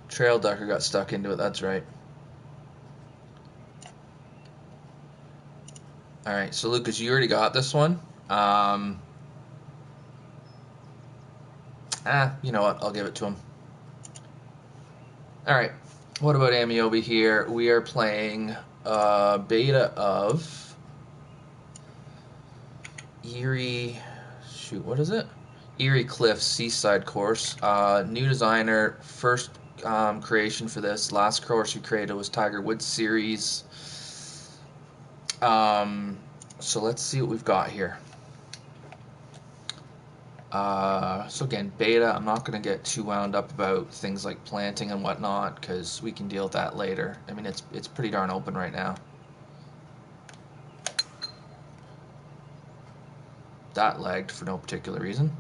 Trail ducker got stuck into it, that's right. Alright, so Lucas, you already got this one. You know what? I'll give it to him. Alright, what about Amiobi here? We are playing beta of Erie... Shoot, what is it? Erie Cliffs Seaside Course. New designer, first creation for this. Last course we created was Tiger Woods Series. So let's see what we've got here. So again, beta, I'm not going to get too wound up about things like planting and whatnot, because we can deal with that later. I mean, it's pretty darn open right now. That lagged for no particular reason.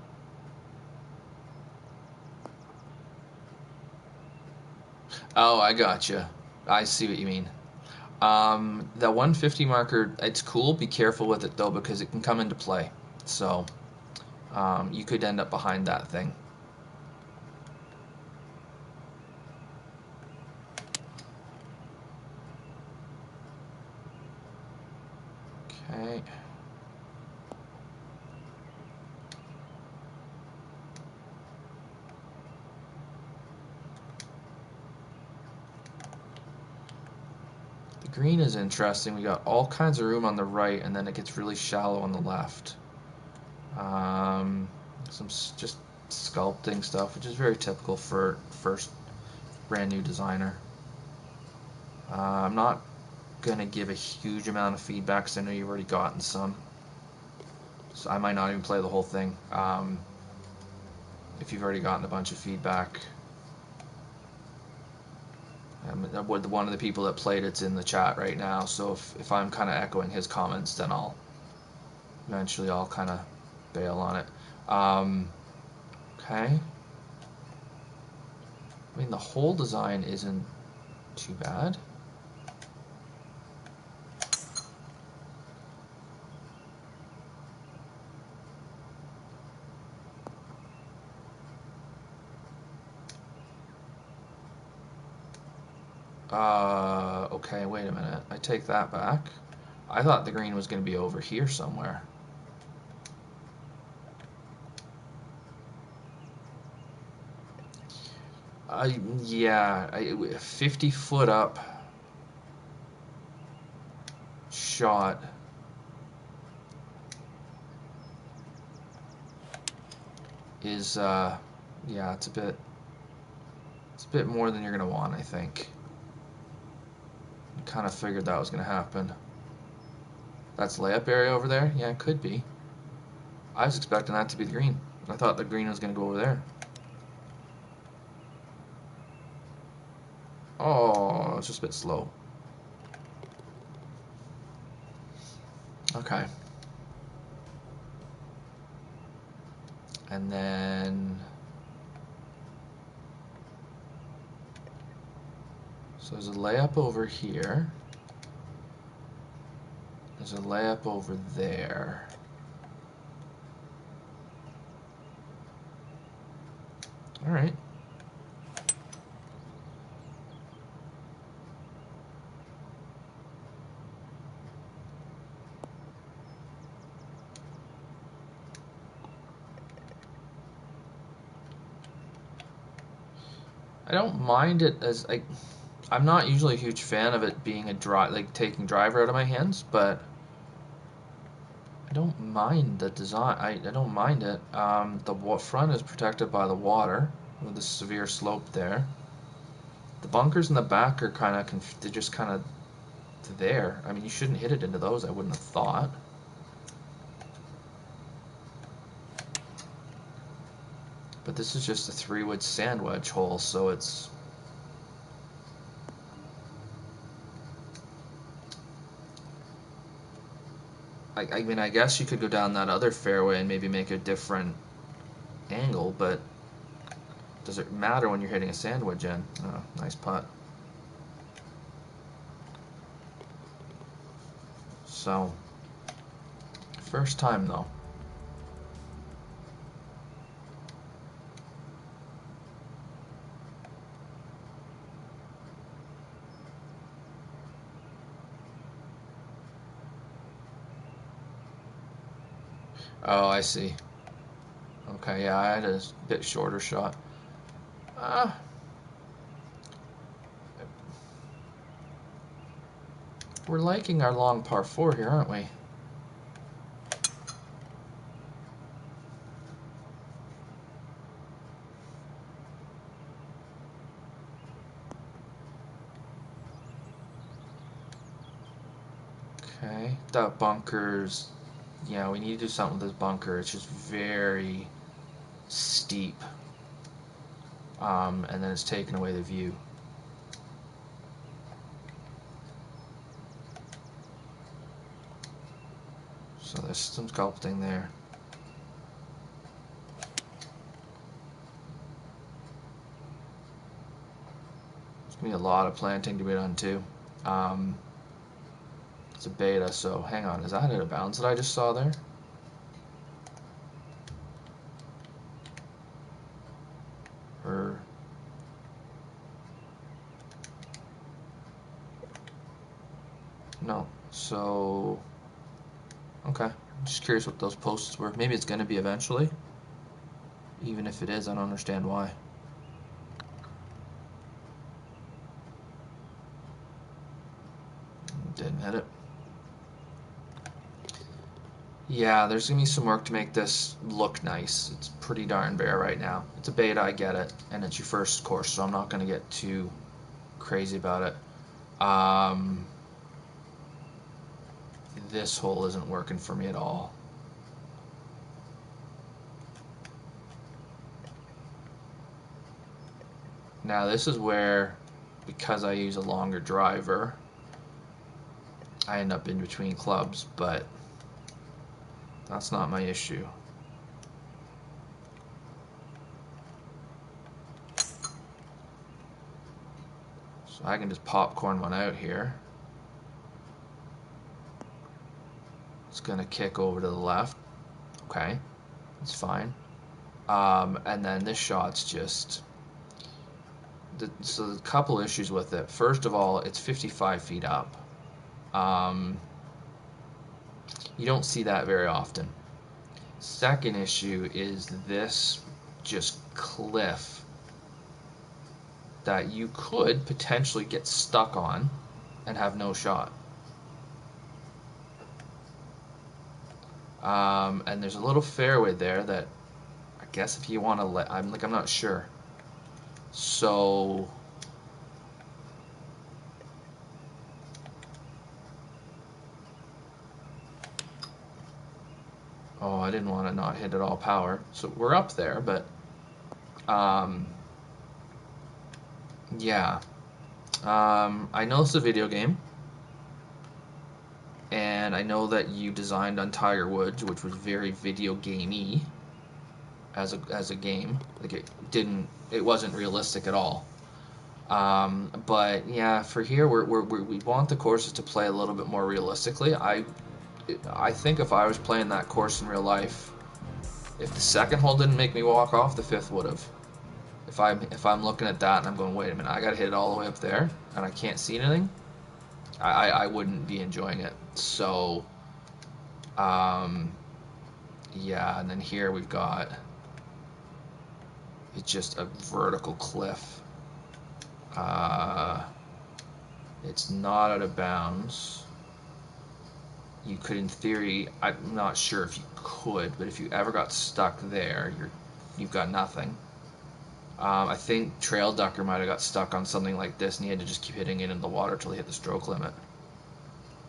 Oh, I gotcha. I see what you mean. The 150 marker, it's cool. Be careful with it, though, because it can come into play. So, you could end up behind that thing. Okay. The green is interesting. We got all kinds of room on the right, and then it gets really shallow on the left. Some just sculpting stuff, which is very typical for first brand new designer. I'm not gonna give a huge amount of feedback because I know you've already gotten some, so I might not even play the whole thing. If you've already gotten a bunch of feedback, one of the people that played it's in the chat right now, so if I'm kind of echoing his comments, then I'll eventually kind of bail on it. Okay. I mean, the whole design isn't too bad. Okay, wait a minute. I take that back. I thought the green was going to be over here somewhere. Yeah, 50 foot up shot is, yeah, it's a bit more than you're going to want, I think. I kind of figured that was going to happen. That's layup area over there? Yeah, it could be. I was expecting that to be the green. I thought the green was going to go over there. Oh, it's just a bit slow. Okay. And then... So there's a layup over here. There's a layup over there. All right. I don't mind it as I'm not usually a huge fan of it being taking driver out of my hands, but I don't mind the design. I don't mind it. The front is protected by the water with the severe slope there. The bunkers in the back are they're just kind of there. I mean, you shouldn't hit it into those, I wouldn't have thought. But this is just a 3-wood sand wedge hole, so it's... I mean, I guess you could go down that other fairway and maybe make a different angle, but does it matter when you're hitting a sand wedge in? Oh, nice putt. So, first time though. Oh, I see. Okay, yeah, I had a bit shorter shot. Uh, we're liking our long par 4 here, aren't we? Okay, that bunker's... Yeah, we need to do something with this bunker. It's just very steep. And then it's taking away the view. So there's some sculpting there. There's going to be a lot of planting to be done too. It's a beta, so hang on. Is that out of bounds that I just saw there? Or... No. So... Okay. I'm just curious what those posts were. Maybe it's going to be eventually. Even if it is, I don't understand why. Didn't hit it. Yeah, there's going to be some work to make this look nice. It's pretty darn bare right now. It's a beta, I get it. And it's your first course, so I'm not going to get too crazy about it. This hole isn't working for me at all. Now this is where, because I use a longer driver, I end up in between clubs, but that's not my issue. So I can just popcorn one out here. It's gonna kick over to the left. Okay, it's fine. And then this shot's just... So a couple issues with it. First of all, it's 55 feet up. You don't see that very often. Second issue is this just cliff that you could potentially get stuck on and have no shot. And there's a little fairway there that I guess if you want to let, I'm not sure. So oh, I didn't want to not hit it all power. So we're up there, but yeah. I know it's a video game, and I know that you designed on Tiger Woods, which was very video gamey as a game. Like it wasn't realistic at all. But yeah, for here we want the courses to play a little bit more realistically. I think if I was playing that course in real life, if the second hole didn't make me walk off, the fifth would have. If I'm looking at that and I'm going, wait a minute, I got to hit it all the way up there and I can't see anything, I wouldn't be enjoying it. So, yeah, and then here we've got it's just a vertical cliff. It's not out of bounds. You could, in theory, I'm not sure if you could, but if you ever got stuck there, you've got nothing. I think Trail Ducker might have got stuck on something like this, and he had to just keep hitting it in the water till he hit the stroke limit.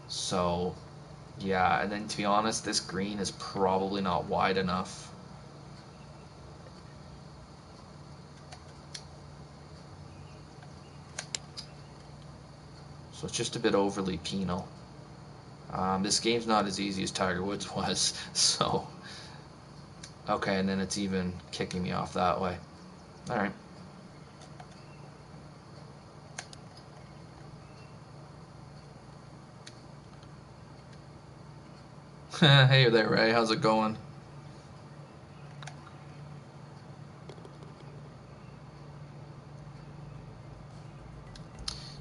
So, yeah, and then to be honest, this green is probably not wide enough. So it's just a bit overly penal. This game's not as easy as Tiger Woods was, so... Okay, and then it's even kicking me off that way. Alright. Hey there, Ray. How's it going?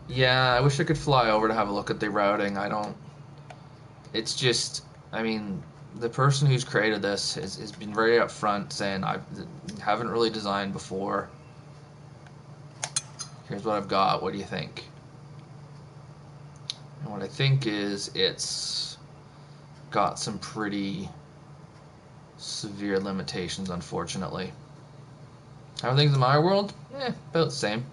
Yeah, I wish I could fly over to have a look at the routing. I don't... It's just... I mean, the person who's created this has been very upfront, saying I haven't really designed before. Here's what I've got. What do you think? And what I think is it's got some pretty severe limitations, unfortunately. How are things in my world? About the same.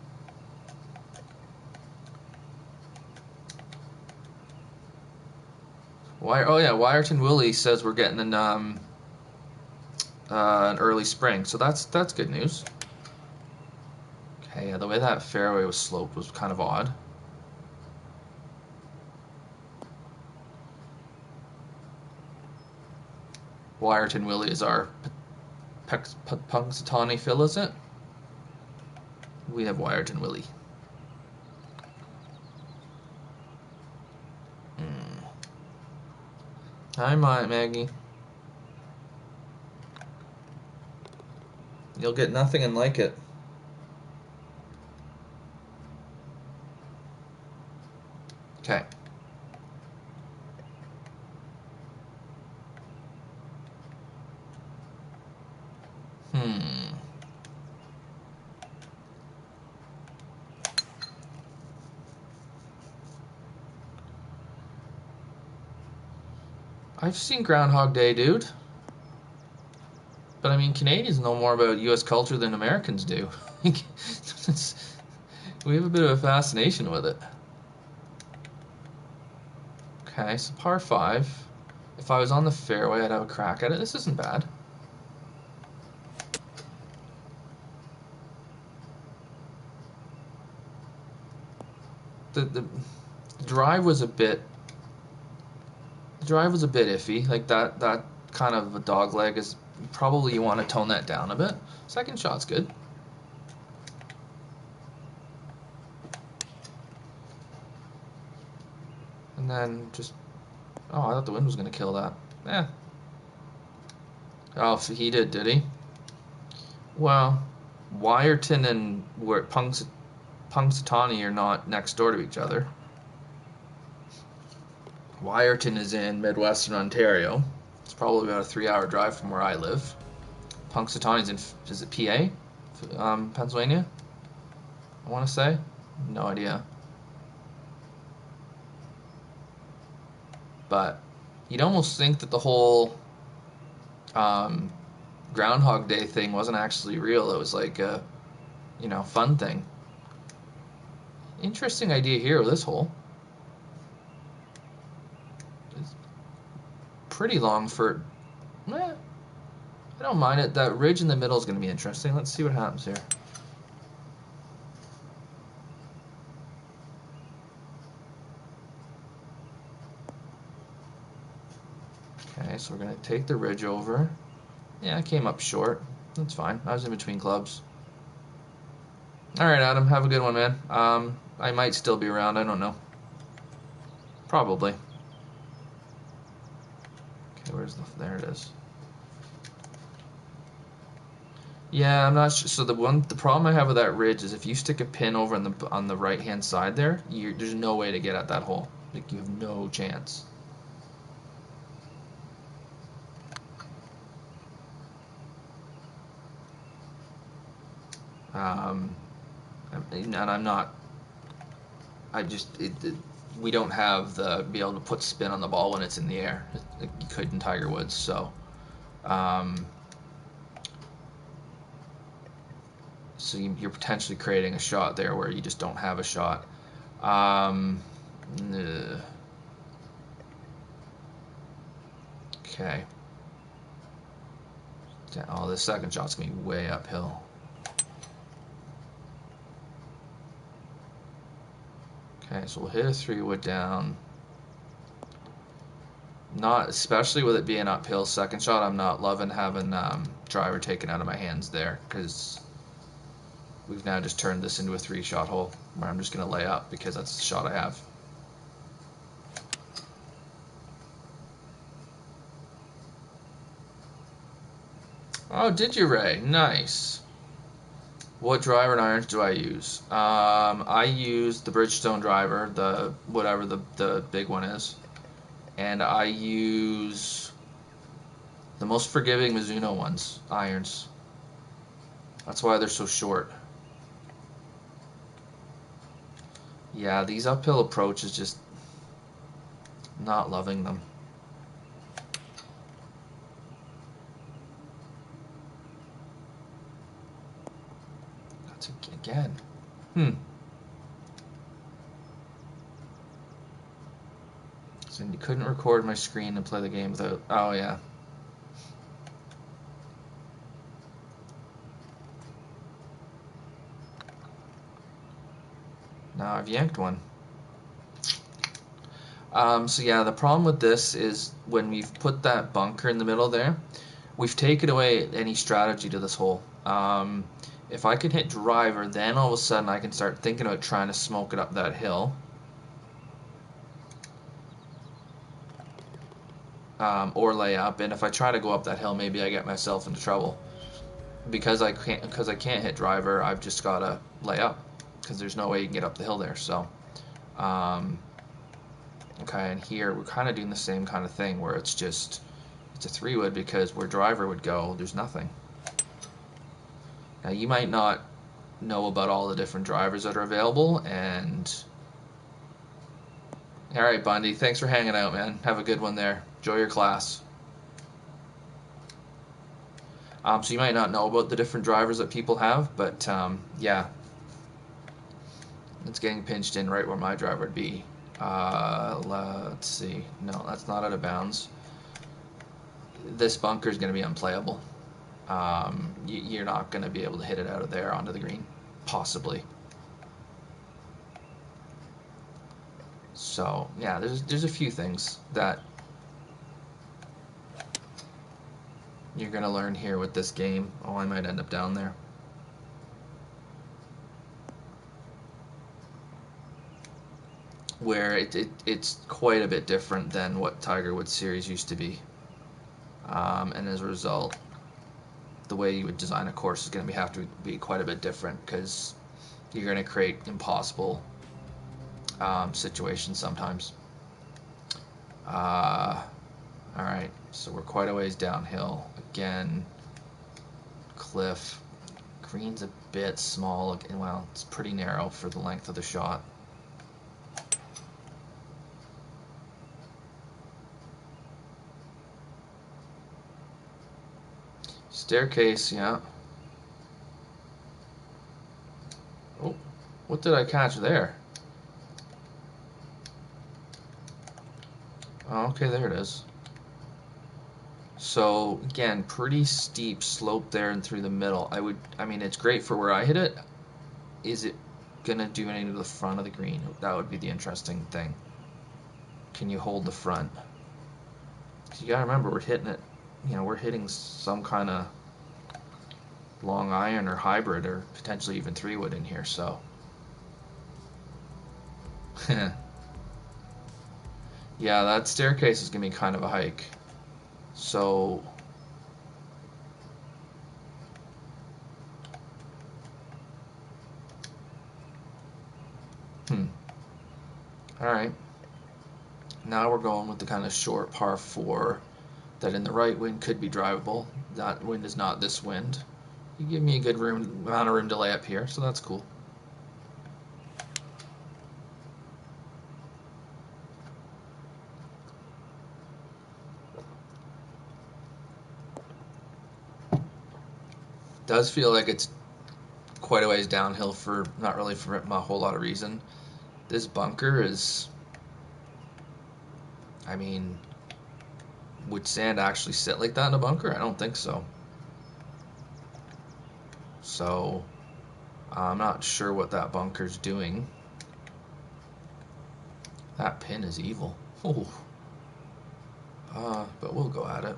Oh yeah, Wyerton Willie says we're getting an early spring, so that's good news. Okay, yeah, the way that fairway was sloped was kind of odd. Wyerton Willie is our Punxsutawney Phil, is it? We have Wyerton Willie. Hi, Maggie. You'll get nothing and like it. Okay. I've seen Groundhog Day, dude. But I mean, Canadians know more about U.S. culture than Americans do. We have a bit of a fascination with it. Okay, so par 5. If I was on the fairway, I'd have a crack at it. This isn't bad. The drive was a bit iffy. Like that kind of a dog leg is probably, you want to tone that down a bit. Second shot's good. And then just, oh, I thought the wind was going to kill that. Oh, he did he? Well, Wyerton and Punxsutawney are not next door to each other. Wyerton is in Midwestern Ontario. It's probably about a 3-hour drive from where I live. Punxsutawney's in, is it PA? Pennsylvania? I want to say? No idea. But you'd almost think that the whole Groundhog Day thing wasn't actually real. It was like a, fun thing. Interesting idea here with this hole. It's pretty long for... I don't mind it. That ridge in the middle is going to be interesting. Let's see what happens here. Okay, so we're going to take the ridge over. Yeah, I came up short. That's fine. I was in between clubs. Alright, Adam. Have a good one, man. I might still be around. I don't know. Probably. Okay, there it is. Yeah, I'm not sure. So the problem I have with that ridge is if you stick a pin over on the right hand side there, there's no way to get at that hole. Like, you have no chance. And I'm not. We don't have be able to put spin on the ball when it's in the air. Like you could in Tiger Woods. So, so you're potentially creating a shot there where you just don't have a shot. Okay. Oh, the second shot's gonna be way uphill. Okay, so we'll hit a 3-wood down. Not, especially with it being uphill second shot, I'm not loving having driver taken out of my hands there, because we've now just turned this into a 3-shot hole where I'm just going to lay up because that's the shot I have. Oh, did you, Ray? Nice. What driver and irons do I use? I use the Bridgestone driver, whatever the big one is, and I use The most forgiving Mizuno ones, irons. That's why they're so short. Yeah, these uphill approaches, just not loving them. That's again. So you couldn't record my screen and play the game without. Oh yeah. Now I've yanked one. So yeah, the problem with this is when we've put that bunker in the middle there, we've taken away any strategy to this hole. If I can hit driver, then all of a sudden I can start thinking about trying to smoke it up that hill. Or lay up, and if I try to go up that hill, maybe I get myself into trouble. Because I can't hit driver, I've just gotta lay up, because there's no way you can get up the hill there. So, okay, and here we're kind of doing the same kind of thing where it's a 3-wood, because where driver would go, there's nothing. Now you might not know about all the different drivers that are available, and all right, Bundy, thanks for hanging out, man. Have a good one there. Enjoy your class. So you might not know about the different drivers that people have, but yeah, it's getting pinched in right where my driver would be. Let's see. No, that's not out of bounds. This bunker is going to be unplayable. You're not going to be able to hit it out of there onto the green, possibly. So yeah, there's a few things that you're going to learn here with this game. Oh, I might end up down there. Where it's quite a bit different than what Tiger Woods Series used to be. And as a result, the way you would design a course is going to have to be quite a bit different, because you're going to create impossible situations sometimes. Alright, so we're quite a ways downhill. Again, cliff. Green's a bit small. Well, it's pretty narrow for the length of the shot. Staircase, yeah. Oh, what did I catch there? Oh, okay, there it is. So again, pretty steep slope there and through the middle. I mean, it's great for where I hit it. Is it gonna do anything to the front of the green? That would be the interesting thing. Can you hold the front? You gotta remember, we're hitting it. We're hitting some kind of long iron or hybrid, or potentially even 3-wood in here. So, yeah, that staircase is gonna be kind of a hike. So, all right. Now we're going with the kind of short par 4 that in the right wind could be drivable. That wind is not this wind. You give me a good amount of room to lay up here, so that's cool. Does feel like it's quite a ways downhill for not really for a whole lot of reason. This bunker is, I mean, would sand actually sit like that in a bunker? I don't think so. So I'm not sure what that bunker's doing. That pin is evil. Oh. But we'll go at it.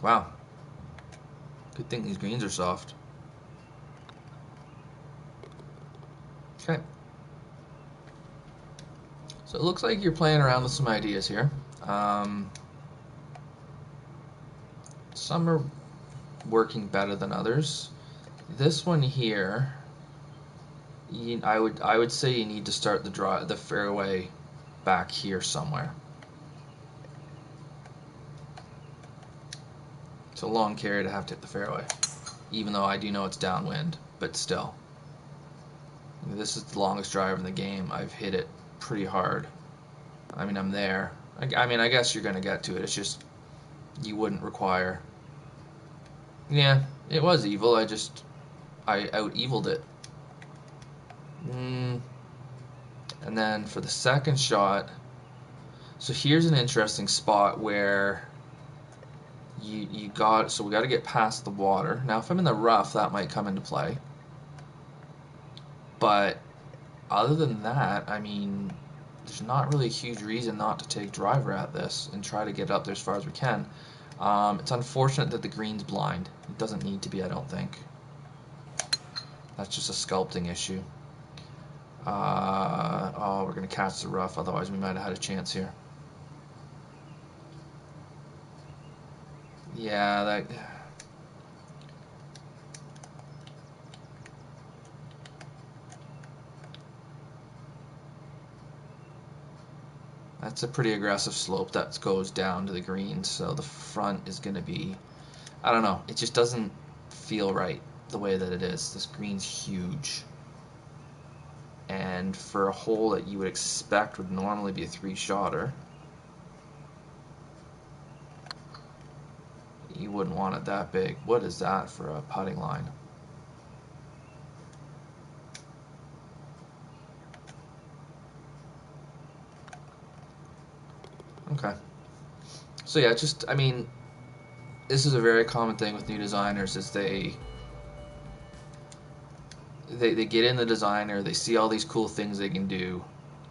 Wow. Good thing these greens are soft. Okay. So it looks like you're playing around with some ideas here. Some are working better than others. This one here, I would say you need to start the fairway back here somewhere. It's a long carry to have to hit the fairway, even though I do know it's downwind, but still. This is the longest drive in the game. I've hit it pretty hard. I mean, I'm there. I mean, I guess you're going to get to it. It's just you wouldn't require. Yeah, it was evil. I out-eviled it. And then for the second shot, so here's an interesting spot where we got to get past the water. Now, if I'm in the rough, that might come into play. But other than that, I mean, there's not really a huge reason not to take driver at this and try to get up there as far as we can. It's unfortunate that the green's blind. It doesn't need to be, I don't think. That's just a sculpting issue. Oh, we're going to catch the rough, otherwise we might have had a chance here. Yeah, that's a pretty aggressive slope that goes down to the green, so the front is going to be, I don't know, it just doesn't feel right the way that it is. This green's huge. And for a hole that you would expect would normally be a three-shotter, you wouldn't want it that big. What is that for a putting line? Okay. So yeah, just, I mean, this is a very common thing with new designers is they get in the designer, they see all these cool things they can do.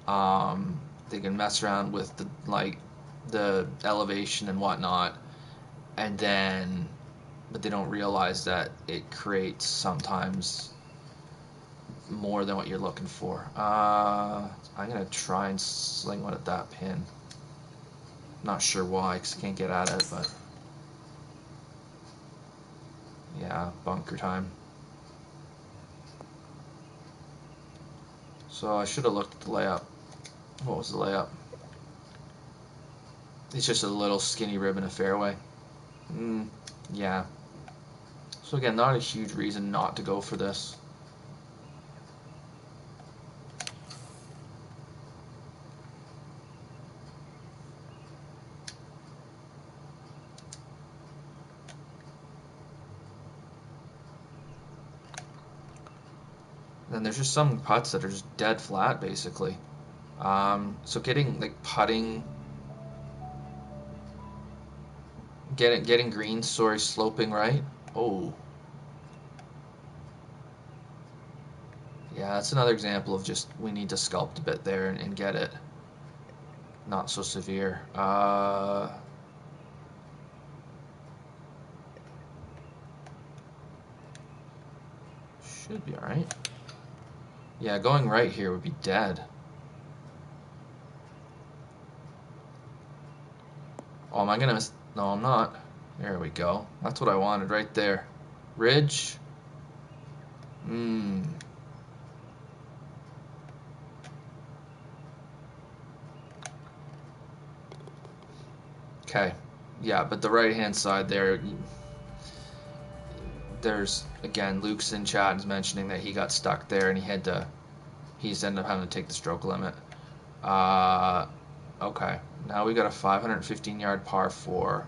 They can mess around with the elevation and whatnot, and then but they don't realize that it creates sometimes more than what you're looking for. I'm gonna try and sling one at that pin. Not sure why, because I can't get at it, but yeah, bunker time. So I should have looked at the layup. What was the layup? It's just a little skinny rib in a fairway. Yeah. So again, not a huge reason not to go for this. Then there's just some putts that are just dead flat, basically. So getting green, sorry, sloping right. Oh, yeah, that's another example of just we need to sculpt a bit there and get it not so severe. Should be all right. Yeah, going right here would be dead. Oh, am I gonna miss? No, I'm not. There we go. That's what I wanted right there. Ridge. Okay. Yeah, but the right-hand side there's, again, Luke's in chat is mentioning that he got stuck there and he's ended up having to take the stroke limit. Okay. Now we got a 515-yard par 4.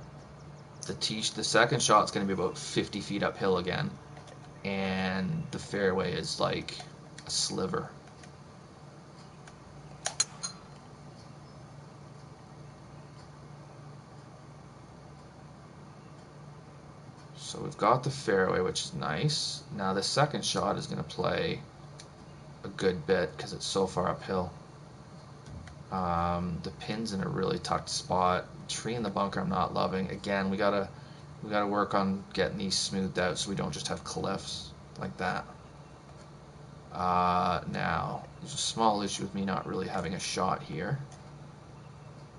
The second shot's going to be about 50 feet uphill again, and the fairway is like a sliver. So we've got the fairway, which is nice. Now the second shot is going to play a good bit because it's so far uphill. The pin's in a really tucked spot. Tree in the bunker I'm not loving. Again, we gotta work on getting these smoothed out so we don't just have cliffs like that. Now there's a small issue with me not really having a shot here.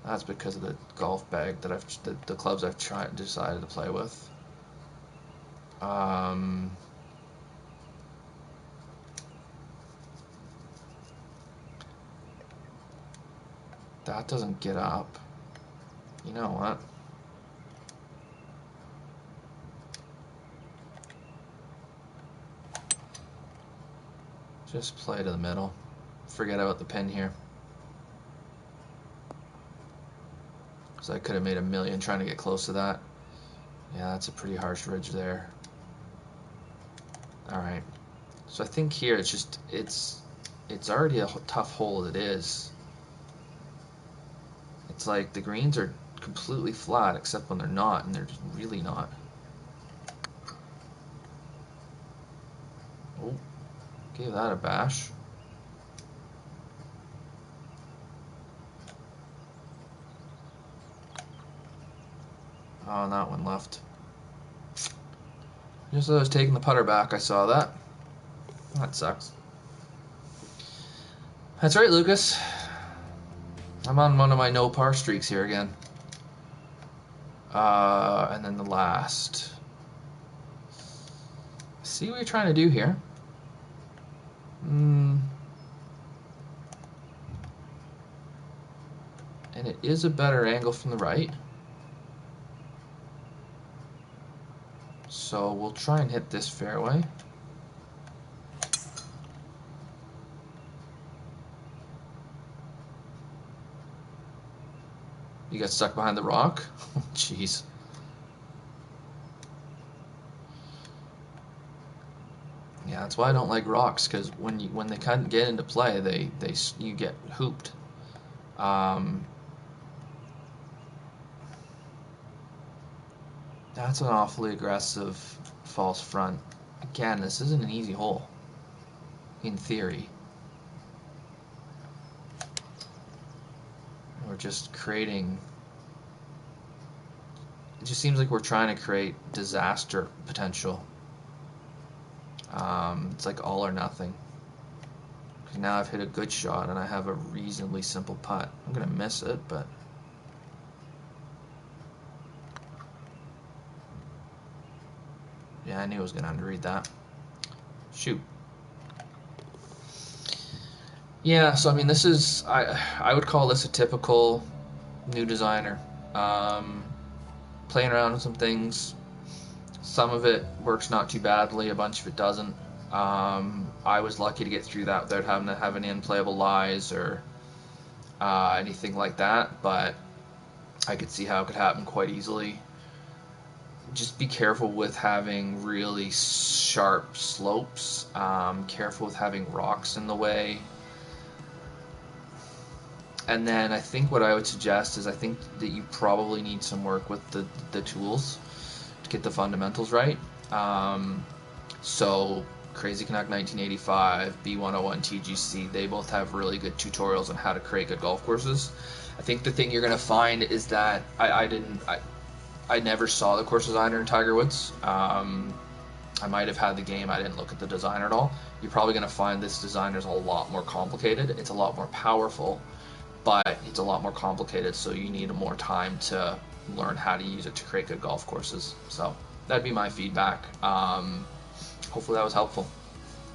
That's because of the golf bag that the clubs I've decided to play with. That doesn't get up. You know what? Just play to the middle. Forget about the pin here. So I could have made a million trying to get close to that. Yeah, that's a pretty harsh ridge there. Alright. So I think here it's just, it's already a tough hole as it is. It's like the greens are completely flat except when they're not, and they're just really not. Oh, gave that a bash. Oh, and that one left. Just as I was taking the putter back, I saw that. That sucks. That's right, Lucas. I'm on one of my no par streaks here again. And then the last. See what you're trying to do here. And it is a better angle from the right. So we'll try and hit this fairway. You got stuck behind the rock? Jeez. Yeah, that's why I don't like rocks, because when they kind of get into play, you get hooped. That's an awfully aggressive false front. Again, this isn't an easy hole, in theory. We're just creating... It just seems like we're trying to create disaster potential. It's like all or nothing. Because now I've hit a good shot and I have a reasonably simple putt. I'm going to miss it, but... Yeah, I knew I was going to underread that. Shoot. Yeah, so I mean, this is... I would call this a typical new designer. Playing around with some things. Some of it works not too badly, a bunch of it doesn't. I was lucky to get through that without having to have any unplayable lies or anything like that, but I could see how it could happen quite easily. Just be careful with having really sharp slopes. Careful with having rocks in the way. And then I think what I would suggest is I think that you probably need some work with the tools to get the fundamentals right. So Crazy Canuck 1985, B101 TGC, they both have really good tutorials on how to create good golf courses. I think the thing you're going to find is that I never saw the course designer in Tiger Woods. I might have had the game, I didn't look at the designer at all. You're probably going to find this designer is a lot more complicated. It's a lot more powerful, but it's a lot more complicated, so you need more time to learn how to use it to create good golf courses. So that'd be my feedback. Hopefully that was helpful.